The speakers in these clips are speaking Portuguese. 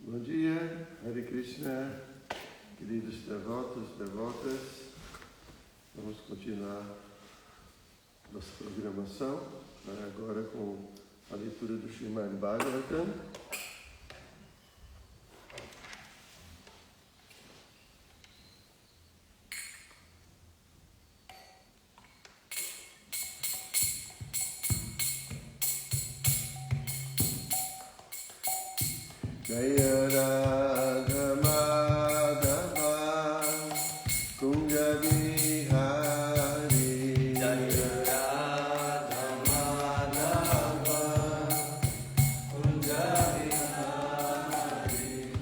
Bom dia, Hare Krishna, queridos devotos, devotas. Vamos continuar nossa programação, agora com a leitura do Srimad Bhagavatam. Jaya Radha Madhava Kunja Bihari. Jaya Radha Madhava Kunja Bihari.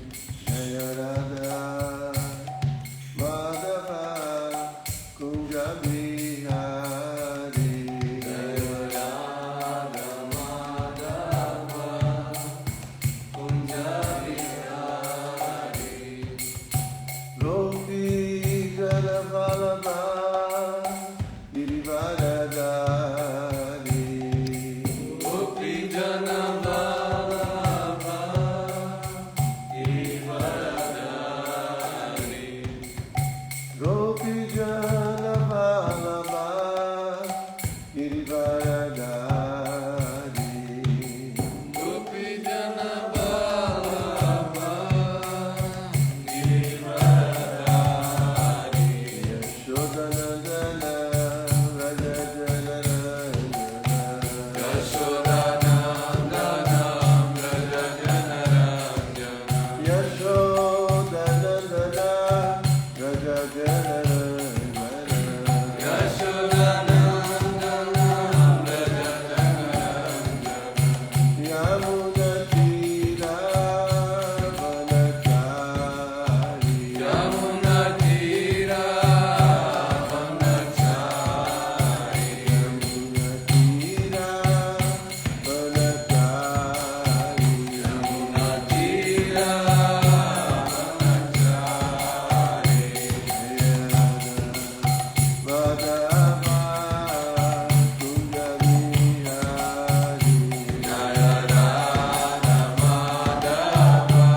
Jaya Radha Madhava Kunja Bihari. Jaya Radha Madhava Kunja Gopi Jana Vallabha Girivaradari. Gopi Jana Vallabha Girivaradari. Gopi Jana Vallabha Girivaradari. Gopi Jana Vallabha Girivaradari. Yashodanandana Raja Janarandana. Yashodanandanam Raja Janaranjana. Yashodanandana Raja Janarandana. Yashodanandanam Raja Janaranjana. Yamuna Tira Vanachari. Yamuna Tira Vanachari. Yamuna Tira Vanachari. Yamuna Tira Vanachari. Madhava Kunja Bihari. Jaya Radha Madhava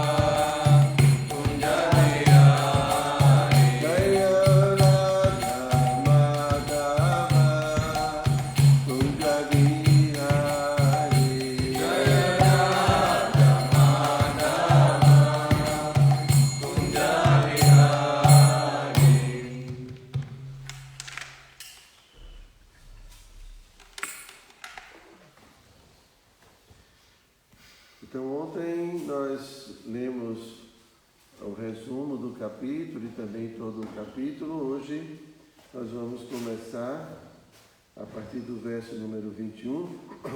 Kunja Bihari. Jaya Radha Madhava Kunja Bihari. Jaya Radha Madhava Kunja Bihari. Então ontem nós lemos o resumo do capítulo e também todo o capítulo. Hoje nós vamos começar a partir do verso número 21, desculpa,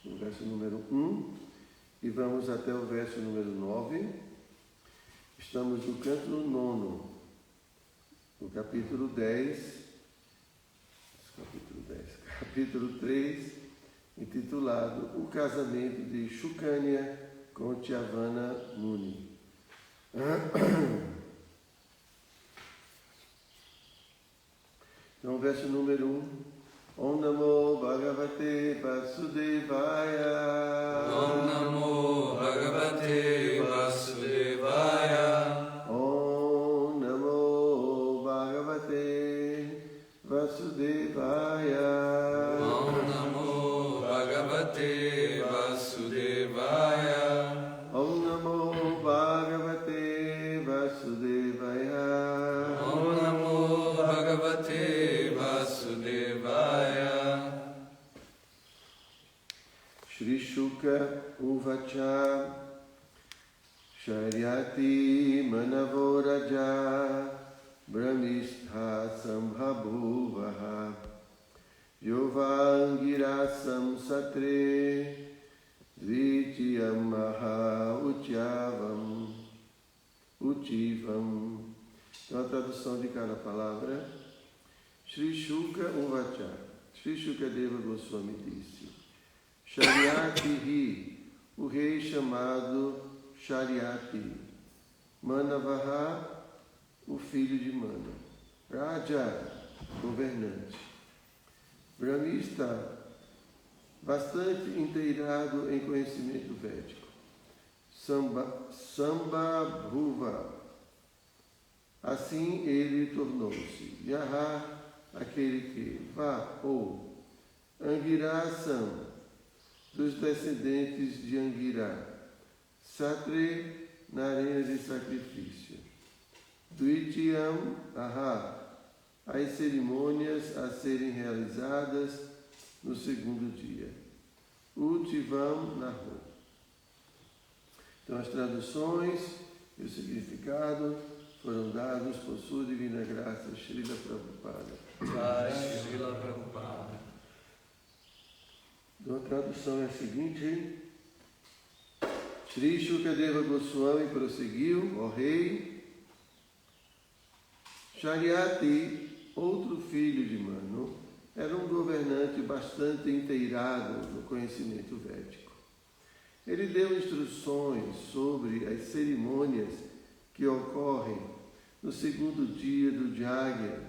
do verso número 1, e vamos até o verso número 9. Estamos no canto 9, no capítulo 3, intitulado O Casamento de Shukanya com Tyavana Muni. Então, o verso número 1. Om Namo Bhagavate Vasudevaya. Om Namo Bhagavate Vasudevaya. Om Namo Bhagavate Vasudevaya. Om Namo Bhagavate Vasudevaya. Om Namo Bhagavate Vasudevaya. Om Namo Bhagavate Vasudevaya. Shri Shuka Uvacha Sharyati Manavoraja Brahmistha Sambhabuvaha Yovangirasam Satre Dvitiyam Maha Uchivam. Então a tradução de cada palavra. Shri Shuka Uvacha. Shri Shukadeva Goswami disse: Sharyati, o rei chamado Sharyati. Manavaha, o filho de Mana. Raja, governante. Brahmista, bastante inteirado em conhecimento védico. Sambhabhuva. Assim ele tornou-se Yaha, aquele que vá, ou Angira são, dos descendentes de Angira, Satre, na arena de sacrifício. Duityam, as cerimônias a serem realizadas no segundo dia. Utivam, Nahu. Então as traduções e o significado foram dados por sua divina graça, Srila Prabhupada. Jai Srila Prabhupada. Então a tradução é a seguinte: Sri Shukadeva Goswami prosseguiu, ó rei, Shariati, outro filho de Manu, era um governante bastante inteirado no conhecimento védico. Ele deu instruções sobre as cerimônias que ocorrem no segundo dia do Yajna,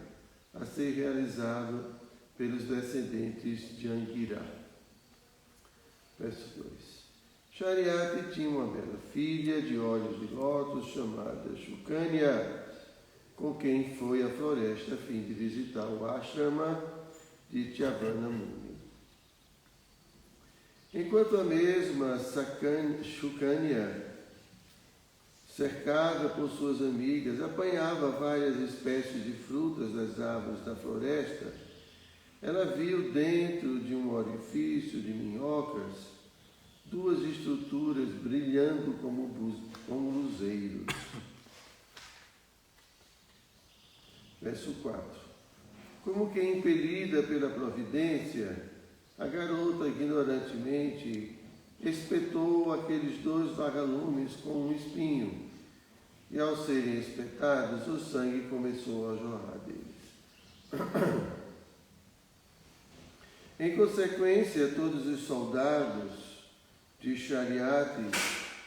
a ser realizado pelos descendentes de Angira. Verso 2. Shariati tinha uma bela filha de olhos de lótus chamada Shukanya, com quem foi à floresta a fim de visitar o ashrama de Tyavana Muni. Enquanto a mesma Shukanya, cercada por suas amigas, apanhava várias espécies de frutas das árvores da floresta, ela viu dentro de um orifício de minhocas duas estruturas brilhando como luzeiros. Verso 4. Como que impelida pela providência, a garota ignorantemente espetou aqueles dois vagalumes com um espinho, e ao serem espetados, o sangue começou a jorrar deles. Em consequência, todos os soldados de Shariati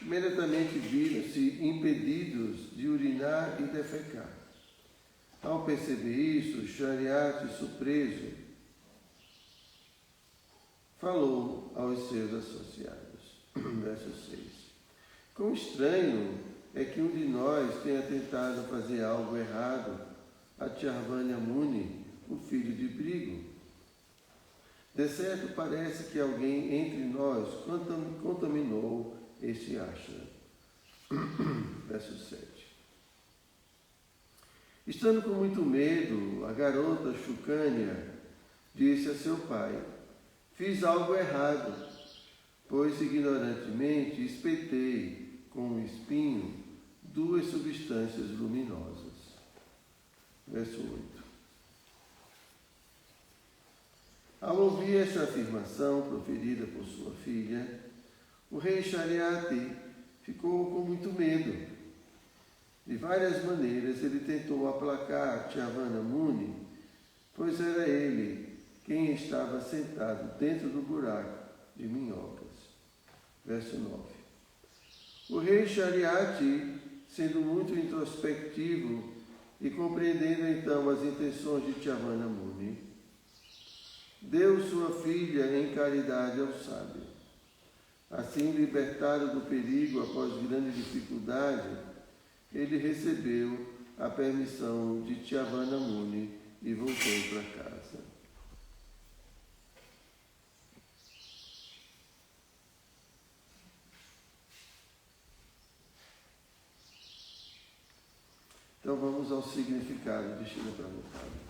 imediatamente viram-se impedidos de urinar e defecar. Ao perceber isso, Shariati, surpreso, falou aos seus associados. Verso 6. Quão estranho é que um de nós tenha tentado fazer algo errado a Tyavana Muni, o filho de Brigu. De certo, parece que alguém entre nós contaminou este ashram. Verso 7. Estando com muito medo, a garota Shukanya disse a seu pai: fiz algo errado, pois ignorantemente espetei com um espinho duas substâncias luminosas. Verso 8. Ao ouvir esta afirmação proferida por sua filha, o rei Shariati ficou com muito medo. De várias maneiras ele tentou aplacar Tyavana Muni, pois era ele quem estava sentado dentro do buraco de minhocas. Verso 9. O rei Shariati, sendo muito introspectivo e compreendendo então as intenções de Tyavana Muni, deu sua filha em caridade ao sábio. Assim, libertado do perigo após grande dificuldade, ele recebeu a permissão de Tyavana Muni e voltou para casa. Então vamos ao significado de Srila Prabhupada.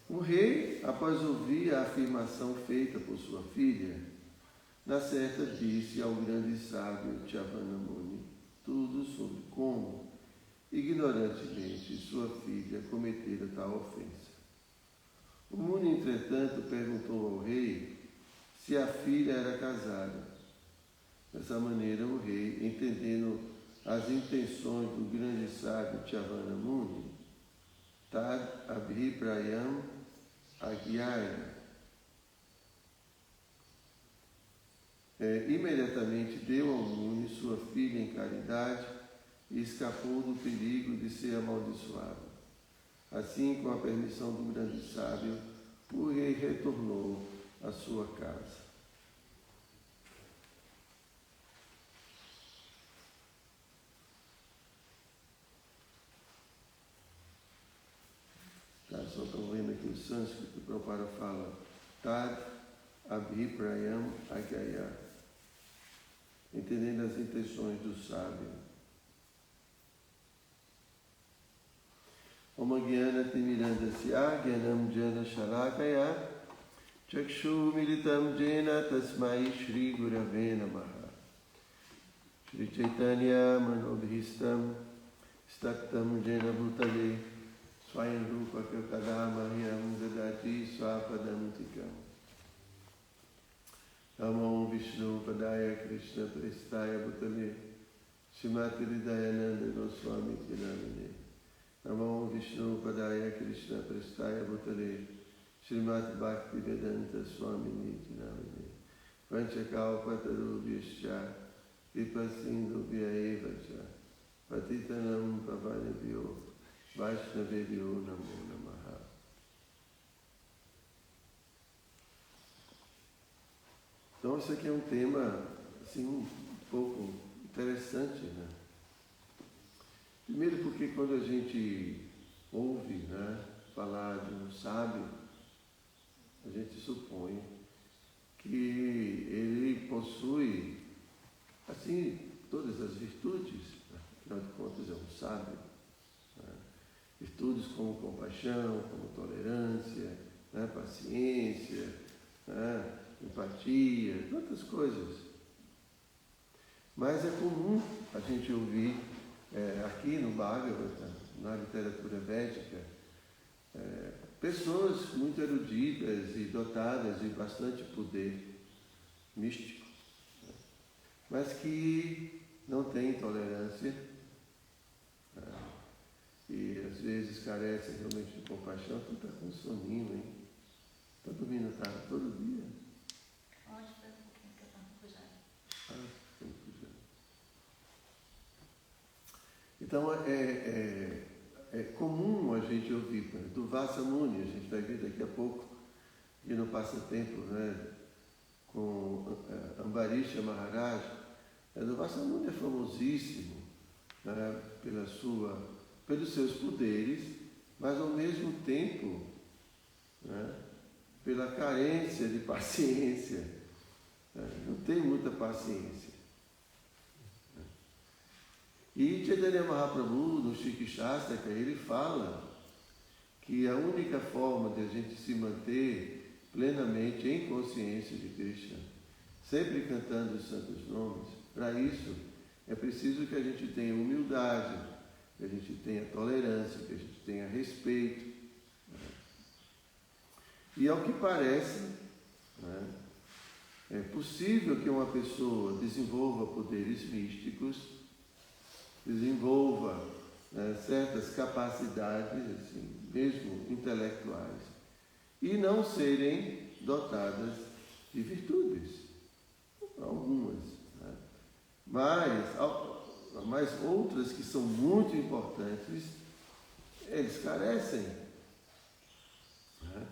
O rei, após ouvir a afirmação feita por sua filha, na certa disse ao grande sábio Tyavana Muni tudo sobre como, ignorantemente, sua filha cometera tal ofensa. O Muni, entretanto, perguntou ao rei se a filha era casada. Dessa maneira, o rei, entendendo as intenções do grande sábio Tyavana Muni, Tad Abhiprayam Agyaya, imediatamente deu ao Muni sua filha em caridade e escapou do perigo de ser amaldiçoado. Assim, com a permissão do grande sábio, o rei retornou à sua casa. sânscrito, o Prabhupada fala Tad Abhiprayam Agaya, entendendo as intenções do sábio. Om Gyana Timirandasya Gyanam Jana Shalakaya Chakshu Militam Jena Tasmai Shri Gurave Namaha Shri Chaitanya Manobhistam Staktam Jena Bhutale Swayam Rupa Kakadama Hyam Dadati Swapadam Tikam Namo Vishnu Padaya Krishna Prestaya Bhutale Srimati Hridayananda Goswami Tinamine Namo Vishnu Padaya Krishna Prestaya Bhutale Srimati Bhakti Vedanta Swami Tinamine Panchakalpatarubhyascha Vipasindubhya Evacha Patitanam Pavanebhyo Vaishnavebhyo Namo Namaha. Então, isso aqui é um tema, assim, um pouco interessante, né? Primeiro porque quando a gente ouve, né, falar de um sábio, a gente supõe que ele possui, assim, todas as virtudes, né? Afinal de contas é um sábio, né? Virtudes como compaixão, como tolerância, né, paciência, né, empatia, tantas coisas. Mas é comum a gente ouvir aqui no Bhagavata, na literatura védica, pessoas muito eruditas e dotadas de bastante poder místico, né, mas que não têm tolerância, né, e às vezes carecem realmente de compaixão. Tu está com soninho, hein? Está dormindo tarde todo dia? Pode fazer um pouquinho que eu estou no pujar. Então é comum a gente ouvir do Vasa Muni, a gente vai ver daqui a pouco, e no passatempo, né, com Ambarisha Maharaj. O Vasa Muni é famosíssimo, né, pelos seus poderes, mas ao mesmo tempo, né, pela carência de paciência, né, não tem muita paciência. E Chaitanya Mahaprabhu, no Shikshashtaka, ele fala que a única forma de a gente se manter plenamente em consciência de Krishna, sempre cantando os santos nomes, para isso é preciso que a gente tenha humildade, que a gente tenha tolerância, que a gente tenha respeito. E ao que parece, né, é possível que uma pessoa desenvolva poderes místicos, desenvolva, né, certas capacidades, assim, mesmo intelectuais, e não serem dotadas de virtudes, algumas, né? Mas outras que são muito importantes, eles carecem, né?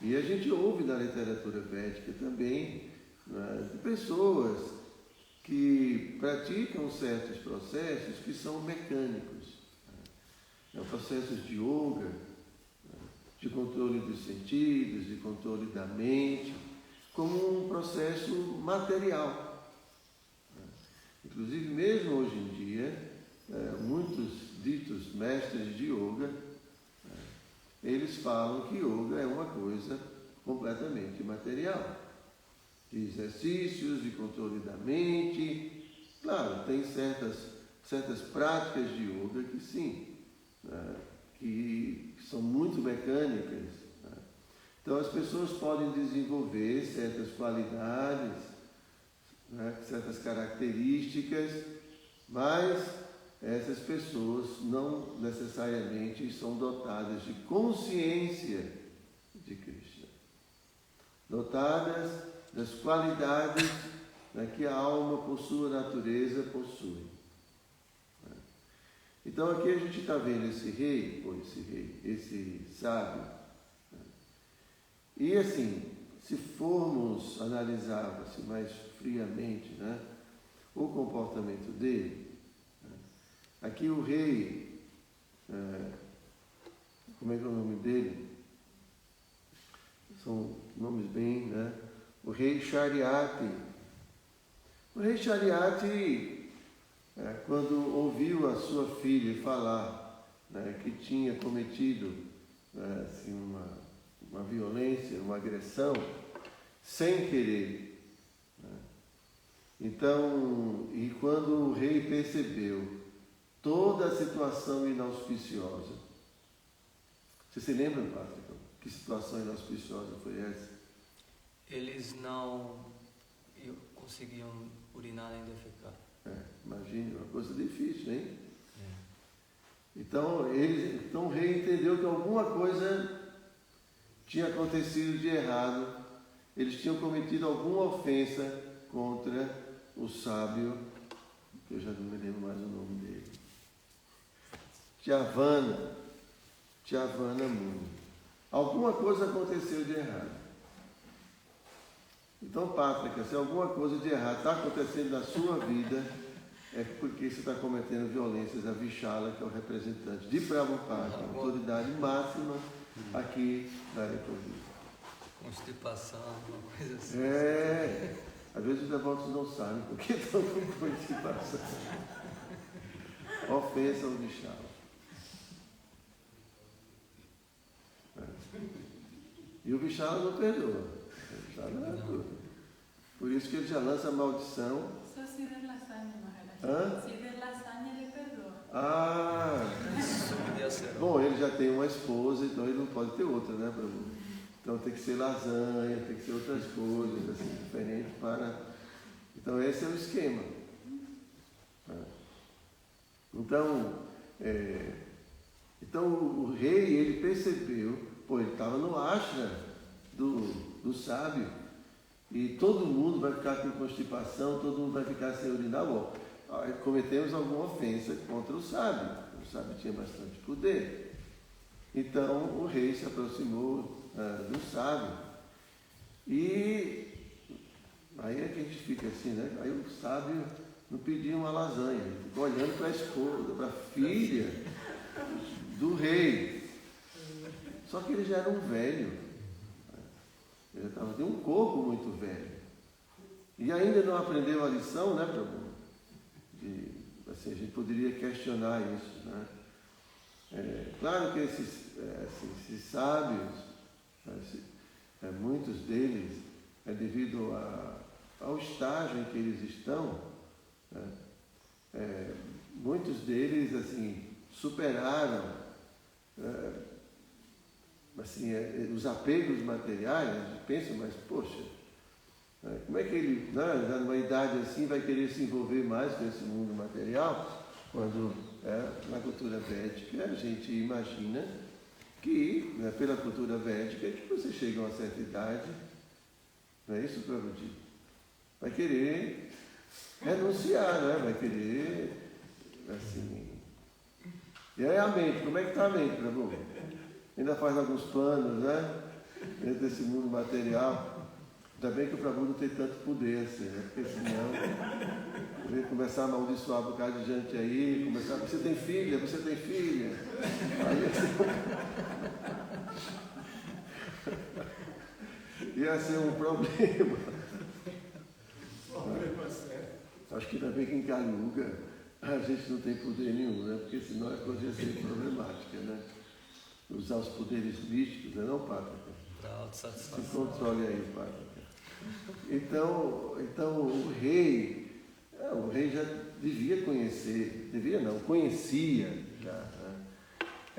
E a gente ouve na literatura védica também, né, de pessoas que praticam certos processos que são mecânicos, né? Processos de yoga, né, de controle dos sentidos, de controle da mente, como um processo material, né? Inclusive, mesmo hoje em dia, muitos ditos mestres de yoga, né, eles falam que yoga é uma coisa completamente material, de exercícios, de controle da mente. Claro, tem certas práticas de yoga que sim, né, que são muito mecânicas, né? Então as pessoas podem desenvolver certas qualidades, né, certas características, mas essas pessoas não necessariamente são dotadas de consciência de Krishna, dotadas das qualidades, né, que a alma, por sua natureza, possui. Então aqui a gente está vendo esse sábio, né? E assim, se formos analisar assim, mais friamente, né, o comportamento dele, né, aqui o rei, como é que é o nome dele? são nomes bem, né? O rei Shariate. O rei Shariate, quando ouviu a sua filha falar, né, que tinha cometido assim, uma violência, uma agressão, sem querer. Né? Então, e quando o rei percebeu toda a situação inauspiciosa, você se lembra, Pátrica? Que situação inauspiciosa foi essa? Eles não conseguiam urinar nem defecar. Imagine, uma coisa difícil, hein? Então o rei entendeu que alguma coisa tinha acontecido de errado, eles tinham cometido alguma ofensa contra o sábio, que eu já não me lembro mais o nome dele, Tchavana Muni. Alguma coisa aconteceu de errado. Então, Pátrica, se alguma coisa de errado está acontecendo na sua vida, é porque você está cometendo violências a Vishala, que é o representante de Prabhupada, a autoridade máxima aqui da Ecovida. Constipação, uma coisa assim. Às vezes os devotos não sabem porque estão com constipação. Ofensa ao Vishala. E o Vishala não perdoa. O Vishala não é tudo. Por isso que ele já lança a maldição. Só se der lasanha, Hã? Se der lasanha, ele perdoa. Bom, ele já tem uma esposa, então ele não pode ter outra, né, Prabhu? Então tem que ser lasanha, tem que ser outras coisas, assim, diferentes para... Então esse é o esquema. Então o rei, ele percebeu, ele estava no ashram do sábio, e todo mundo vai ficar com constipação, todo mundo vai ficar sem urinar. Bom, cometemos alguma ofensa contra o sábio. O sábio tinha bastante poder. Então o rei se aproximou do sábio. E aí é que a gente fica assim, né? Aí o sábio não pediu uma lasanha, ele ficou olhando para a esposa, para a filha do rei. Só que ele já era um velho. Ele já estava de um corpo muito velho. E ainda não aprendeu a lição, né, Prabhu? Assim, a gente poderia questionar isso, né? Claro que esses sábios, muitos deles, devido ao estágio em que eles estão, muitos deles assim, superaram os apegos materiais. A gente pensa, mas poxa, como é que ele, já numa idade assim, vai querer se envolver mais com esse mundo material, quando na cultura védica a gente imagina que, pela cultura védica, que você chega a uma certa idade, não é isso, Prabhuji? Vai querer renunciar, né? Vai querer, assim... E aí a mente, como é que está a mente, Prabhu? Ainda faz alguns planos, né? Dentro desse mundo material. Ainda bem que o Prabhu não tem tanto poder assim, né? Porque senão ele começar a amaldiçoar um bocado de gente aí, começar, você tem filha. Aí ia ser um problema. Acho que ainda bem que em Kali Yuga a gente não tem poder nenhum, né? Porque senão a coisa ia ser problemática, né? Usar os poderes místicos, né? Não, Pátrica? Se controle aí, Pátrica. Então o rei já devia conhecer, conhecia já, né?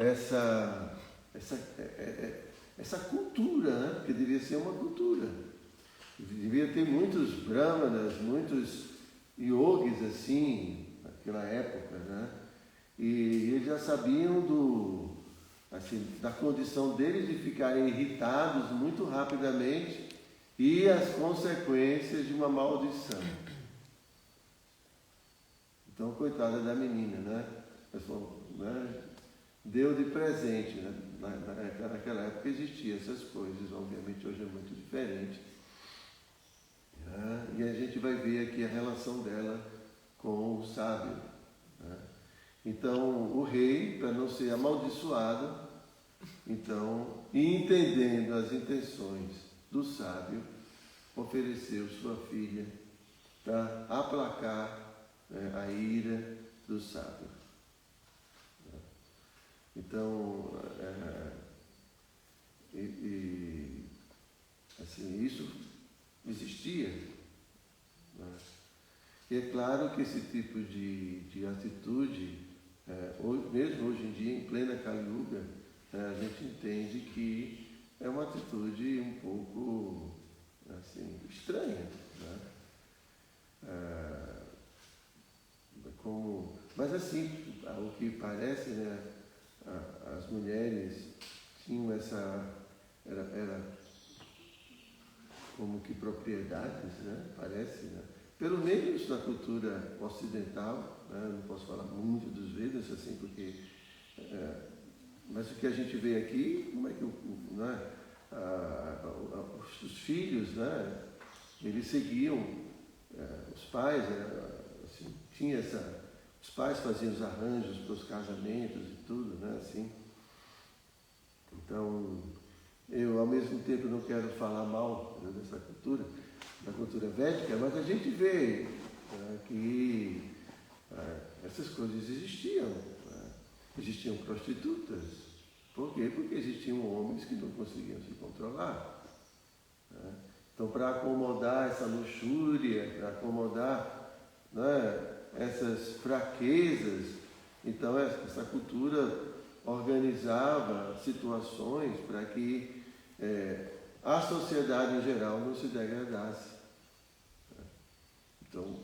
essa cultura, né? Porque devia ser uma cultura. Devia ter muitos brahmanas, muitos yogis assim, naquela época, né? E eles já sabiam da condição deles de ficarem irritados muito rapidamente e as consequências de uma maldição. Então, coitada da menina, né? Deu de presente, né? Naquela época existiam essas coisas, obviamente hoje é muito diferente. E a gente vai ver aqui a relação dela com o sábio. Então, o rei, para não ser amaldiçoado, Então, entendendo as intenções do sábio, ofereceu sua filha para aplacar a ira do sábio. Então, assim, isso existia. Né? E é claro que esse tipo de atitude, mesmo hoje em dia, em plena Kali Yuga, a gente entende que é uma atitude um pouco assim, estranha. Né? Mas assim, ao que parece, né, as mulheres tinham era como que propriedades, né, parece, né? Pelo menos na cultura ocidental, né, não posso falar muito dos Vedas, assim, porque mas o que a gente vê aqui, como é que né, os filhos, né, eles seguiam os pais, assim, os pais faziam os arranjos para os casamentos e tudo, né, assim. Então, eu ao mesmo tempo não quero falar mal, né, dessa cultura, da cultura védica, mas a gente vê que essas coisas existiam. Né? Existiam prostitutas. Por quê? Porque existiam homens que não conseguiam se controlar. Né? Então, para acomodar essa luxúria, para acomodar, né, essas fraquezas, então essa cultura organizava situações para que a sociedade em geral não se degradasse. Então,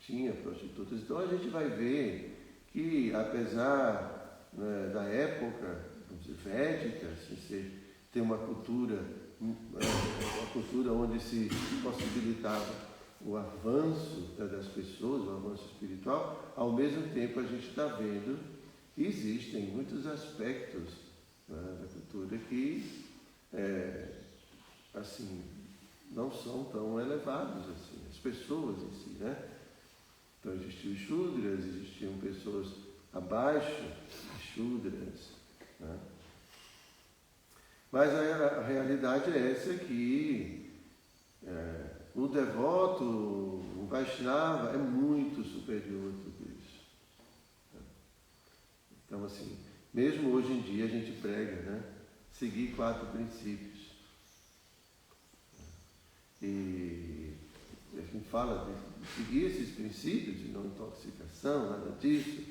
tinha prostitutas. Então, a gente vai ver que, apesar, né, da época, vamos dizer, védica, ter uma cultura onde se possibilitava o avanço das pessoas, o avanço espiritual, ao mesmo tempo a gente está vendo que existem muitos aspectos, né, da cultura que assim, não são tão elevados assim, as pessoas em si, né? Então existiam os Shudras, existiam pessoas abaixo de Shudras, né? Mas a realidade é essa que o devoto, o Vaishnava, é muito superior a tudo isso. Então, assim, mesmo hoje em dia a gente prega, né, seguir 4 princípios. E a gente fala de seguir esses princípios, de não intoxicação, nada disso,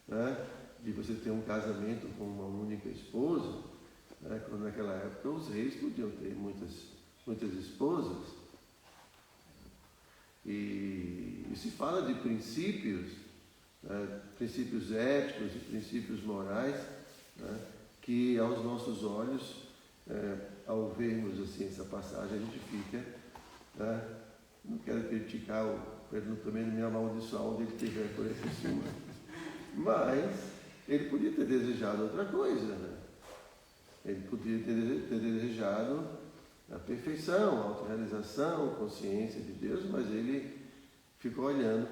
né, de você ter um casamento com uma única esposa, né, quando naquela época os reis podiam ter muitas esposas. E se fala de princípios, princípios éticos e princípios morais, né, que aos nossos olhos, ao vermos assim essa passagem, a gente fica, né, não quero criticar, também não me amaldiçoar onde ele estiver por esse cima, mas ele podia ter desejado outra coisa, né? Ele podia ter desejado a perfeição, a autorrealização, a consciência de Deus, mas ele ficou olhando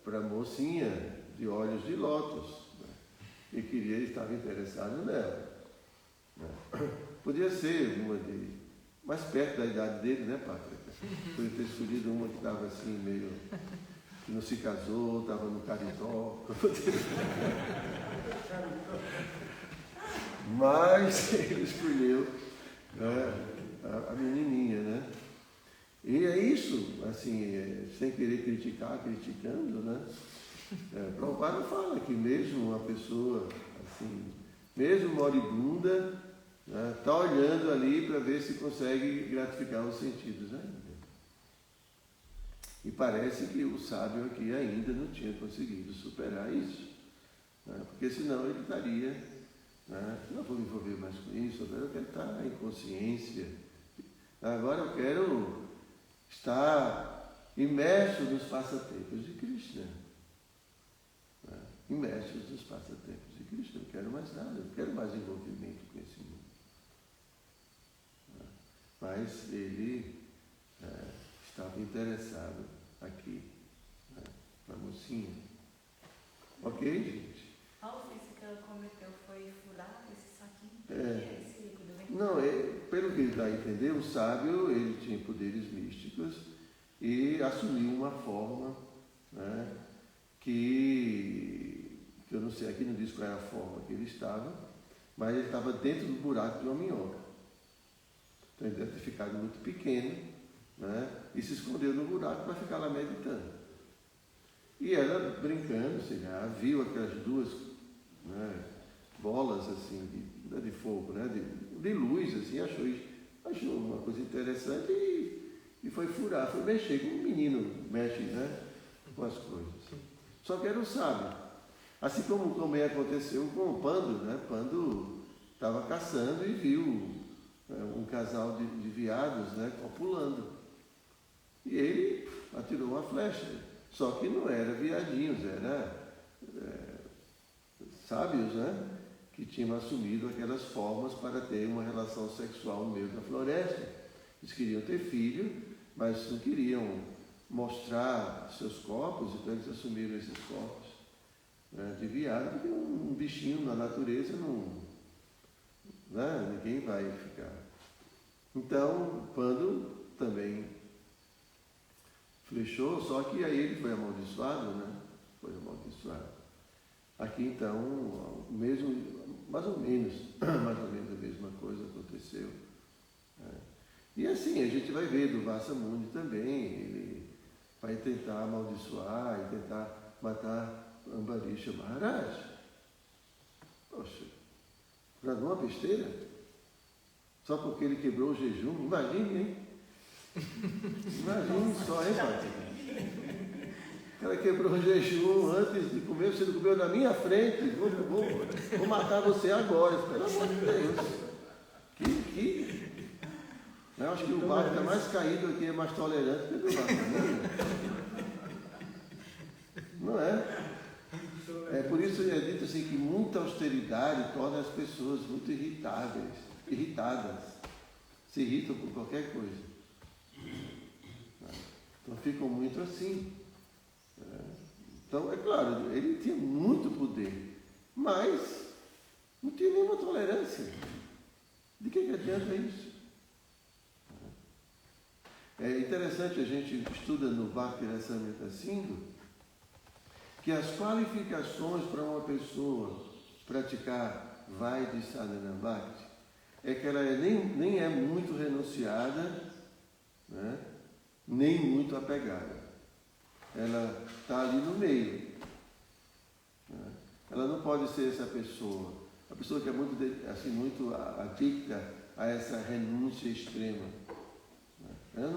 para a mocinha de olhos de lótus, né? E estava interessado nela. Né? Podia ser uma mais perto da idade dele, né, Pátrica? Podia ter escolhido uma que estava assim, meio... que não se casou, estava no caritó. Mas ele escolheu, né, a menininha, né? E é isso, assim, sem querer criticando, né? Prabhupada fala que mesmo uma pessoa, assim, mesmo moribunda, está olhando ali para ver se consegue gratificar os sentidos ainda. E parece que o sábio aqui ainda não tinha conseguido superar isso, né? Porque senão ele estaria... não vou me envolver mais com isso, agora eu quero estar em consciência, agora eu quero estar imerso nos passatempos de Krishna, imerso nos passatempos de Krishna, eu não quero mais nada, eu não quero mais envolvimento com esse mundo. Mas ele estava interessado aqui, na mocinha. Ok, gente? A ofensa que ela cometeu foi furar esse Não, pelo que ele dá a entender, o sábio ele tinha poderes místicos e assumiu uma forma, né, que eu não sei, aqui não diz qual é a forma que ele estava, mas ele estava dentro do buraco de uma minhoca. Então ele deve ter ficado muito pequeno, né, e se escondeu no buraco para ficar lá meditando. E ela, brincando, sei lá, viu aquelas duas, né, bolas assim de fogo, né, de luz, assim, achou uma coisa interessante e foi furar, foi mexer, como um menino mexe, né, com as coisas. Só que era um sábio. Assim como também aconteceu com o Pando, né? Pando estava caçando e viu um casal de veados, né, copulando. E ele atirou uma flecha. Só que não era viadinhos, era sábios, né, que tinham assumido aquelas formas para ter uma relação sexual no meio da floresta. Eles queriam ter filho, mas não queriam mostrar seus corpos, então eles assumiram esses corpos, né, de viado, porque um bichinho na natureza não, né, ninguém vai ficar. Então, Pando também flechou, só que aí ele foi amaldiçoado, né? Foi amaldiçoado. Aqui então, mais ou menos a mesma coisa aconteceu. Né? E assim, a gente vai ver do Vasamuni também, ele vai tentar amaldiçoar e tentar matar Ambarisha Maharaj. Poxa, para uma besteira? Só porque ele quebrou o jejum? Imagine, hein? Imagine só, hein, pai? O cara quebrou o jejum antes de comer, você não comeu na minha frente, vou matar você agora, pelo amor de Deus. Eu acho que o barco está mais caído aqui, é mais tolerante que o barco, não é? É por isso é dito assim que muita austeridade torna as pessoas muito irritadas, se irritam por qualquer coisa. Então ficam muito assim. Então, é claro, ele tinha muito poder, mas não tinha nenhuma tolerância. De que adianta isso? É interessante, a gente estuda no Bhakti Rasamrita Sindhu que as qualificações para uma pessoa praticar Vaidhi-sadhana Bhakti é que ela nem é muito renunciada, né, nem muito apegada. Ela está ali no meio. Né? Ela não pode ser essa pessoa. A pessoa que é muito adicta a essa renúncia extrema. Né? Ela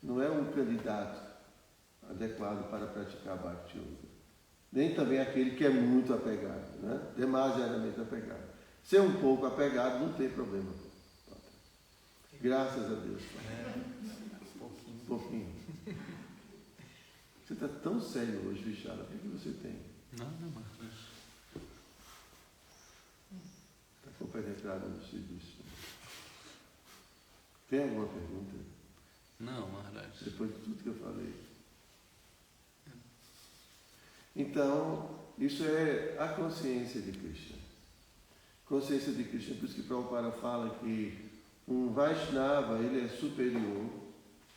não é um candidato adequado para praticar Bhakti Yoga. Nem também aquele que é muito apegado, né? Demasiadamente apegado. Ser um pouco apegado não tem problema. Graças a Deus. Um pouquinho. Você está tão sério hoje, Vichala. O que você tem? Nada mais. Está compenetrado no serviço. Tem alguma pergunta? Não, Maharaj. Depois de tudo que eu falei. Então, isso é a consciência de Krishna. Consciência de Krishna, por isso que Prabhupada fala que um Vaishnava, ele é superior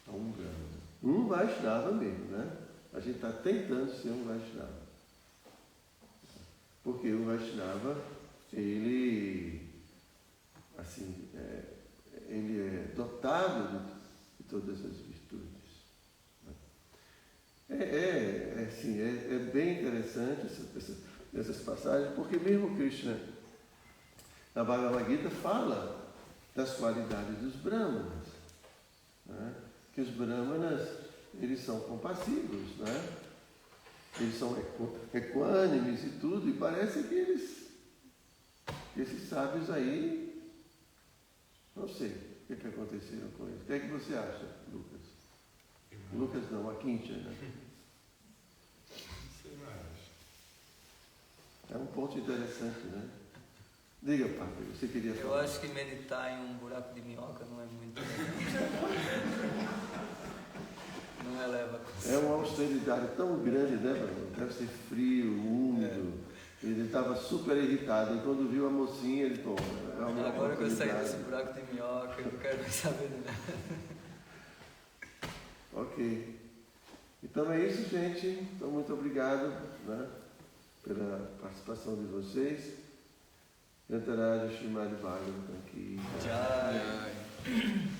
a um Brahmana. Um Vaishnava mesmo, né? A gente está tentando ser um Vaishnava. Porque o Vaishnava, ele é dotado de todas as virtudes. É bem interessante essas passagens, porque mesmo Krishna, na Bhagavad Gita, fala das qualidades dos Brahmanas. Né? Que os Brahmanas, eles são compassivos, né? Eles são equânimes e tudo, e parece que esses sábios aí, não sei o que aconteceram com eles. O que é que você acha, Lucas? Lucas não, a Quintia, né? É um ponto interessante, né? Diga, Papa, você queria falar? Eu acho que meditar em um buraco de minhoca não é muito não eleva a consciência. É uma austeridade tão grande, né, Bruno? Deve ser frio, úmido, Ele estava super irritado e quando viu a mocinha ele tomou. Agora que eu saí desse buraco de minhoca, eu não quero mais saber de nada. Ok. Então é isso, gente. Então muito obrigado, né, pela participação de vocês. Yantaraja Srimad Bhagavatam aqui. Jai.